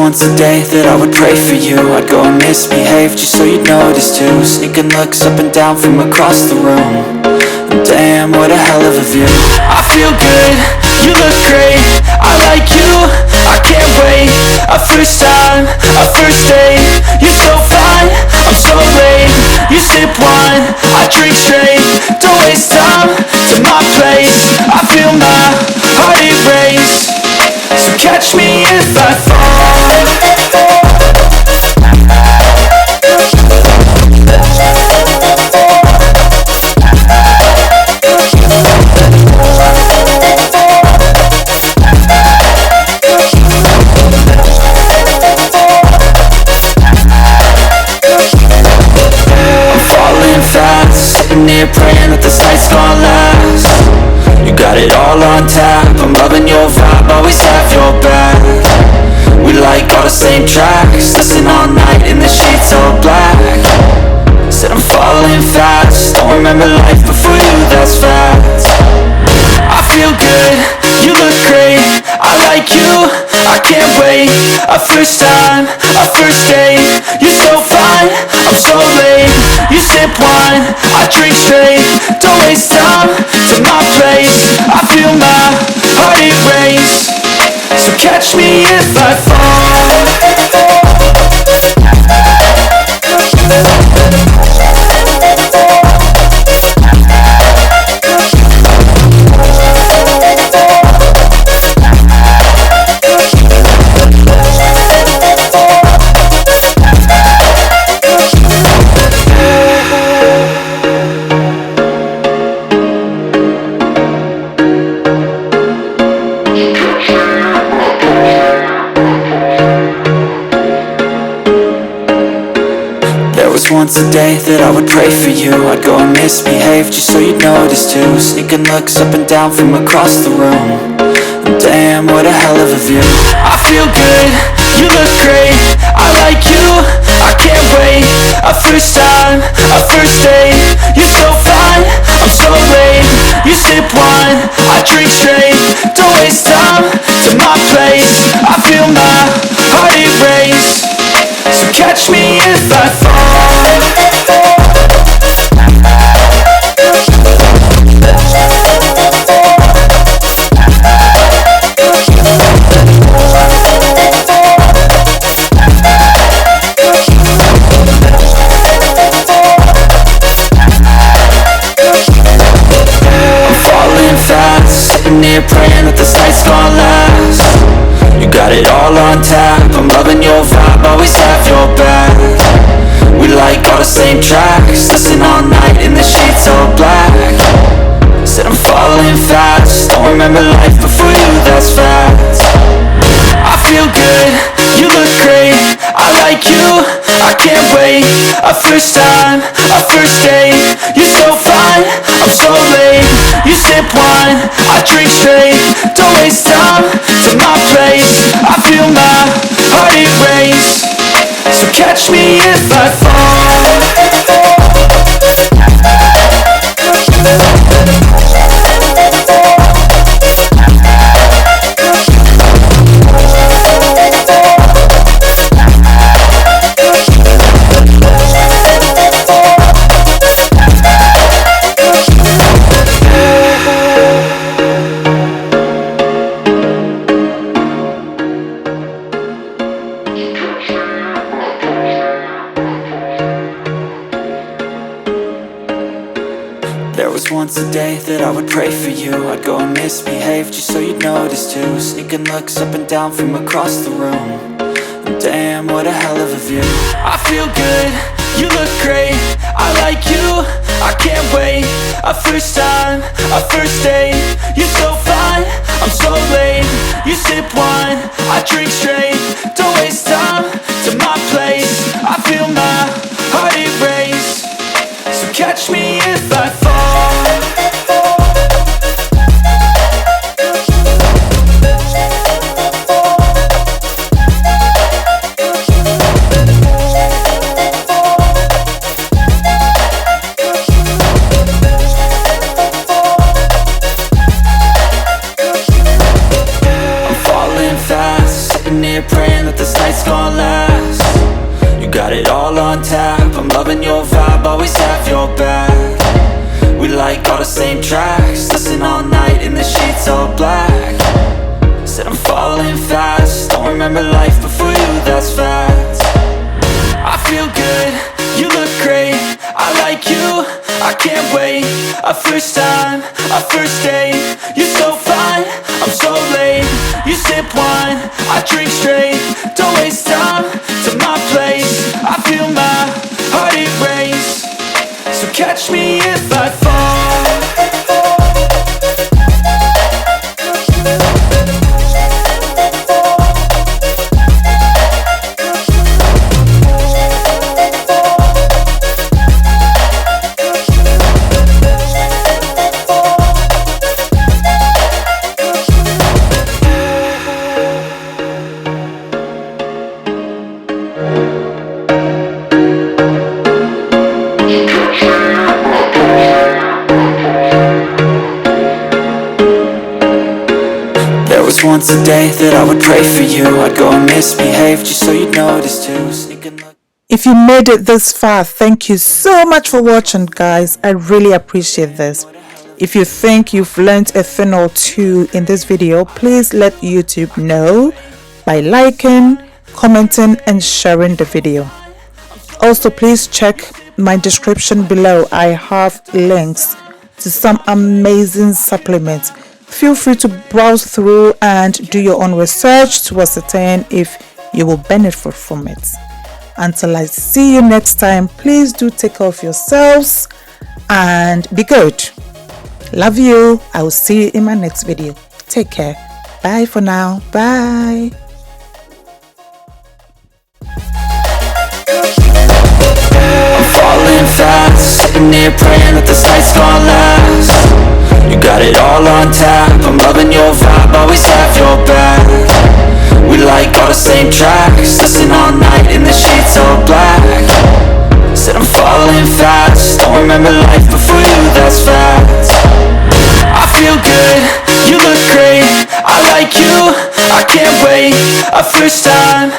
once a day that I would pray for you. I'd go and misbehave just so you'd notice too. Sneaking looks up and down from across the room. And damn, what a hell of a view. I feel good, you look great, I like you, I can't wait. A first time, a first date, you're so fine, I'm so late. You sip wine, I drink straight, don't waste time to my place. I feel my heart erase, so catch me if I fall. Near praying that this night's gonna last. You got it all on tap, I'm loving your vibe, always have your back. We like all the same tracks, listen all night in the sheets all black. Said I'm falling fast, don't remember life before you, that's facts. I feel good, you look great, I like you, I can't wait. A first time, a first date, you're so fine, I'm so late. You sip wine, I drink straight, don't waste time to my place. I feel my heart erase, so catch me if I fall. Once a day that I would pray for you. I'd go and misbehave just so you'd notice too. Sneaking looks up and down from across the room. And damn, what a hell of a view. I feel good, you look great, I like you, I can't wait. A first time, a first date, you're so fine, I'm so late. You sip wine, I drink straight, don't waste time to my place. I feel my heart erase, so catch me if I fall. Near praying that this night's gonna last. You got it all on tap, I'm loving your vibe, always have your back. We like all the same tracks, listen all night in the sheets all black. Said I'm falling fast, don't remember life before you, that's facts. I feel good, you look great, I like you, I can't wait. A first time, a first date, you're so fine, I'm so late. You sip wine, I drink straight, don't waste time to my place. I feel my heart erase, so catch me if I fall. Once a day that I would pray for you. I'd go and misbehave just so you'd notice too. Sneaking looks up and down from across the room. And damn, what a hell of a view. I feel good, you look great, I like you, I can't wait. A first time, a first date, you're so fine, I'm so late. You sip wine, I drink straight, don't waste time to my place. I feel my heart erase, so catch me if I fall. Praying that this night's a first time, a first date. You're so fine, I'm so late. You sip wine, I drink straight. Don't waste time to my place. I feel my heart it race. So catch me if I fall. Once a day that I would pray for you. I'd go and misbehave just so you'd notice too. If you made it this far, thank you so much for watching, guys. I really appreciate this. If you think you've learned a thing or two in this video, please let YouTube know by liking, commenting and sharing the video. Also, please check my description below. I have links to some amazing supplements. Feel free to browse through and do your own research to ascertain if you will benefit from it. Until I see you next time, please do take care of yourselves and be good. Love you. I will see you in my next video. Take care. Bye for now. Bye. I'm falling fast, sitting here praying that this night's gonna last. You got it all on tap, I'm loving your vibe, always have your back. We like all the same tracks, listen all night in the sheets all black. Said I'm falling fast, don't remember life before you, that's fact. I feel good, you look great, I like you, I can't wait. A first time,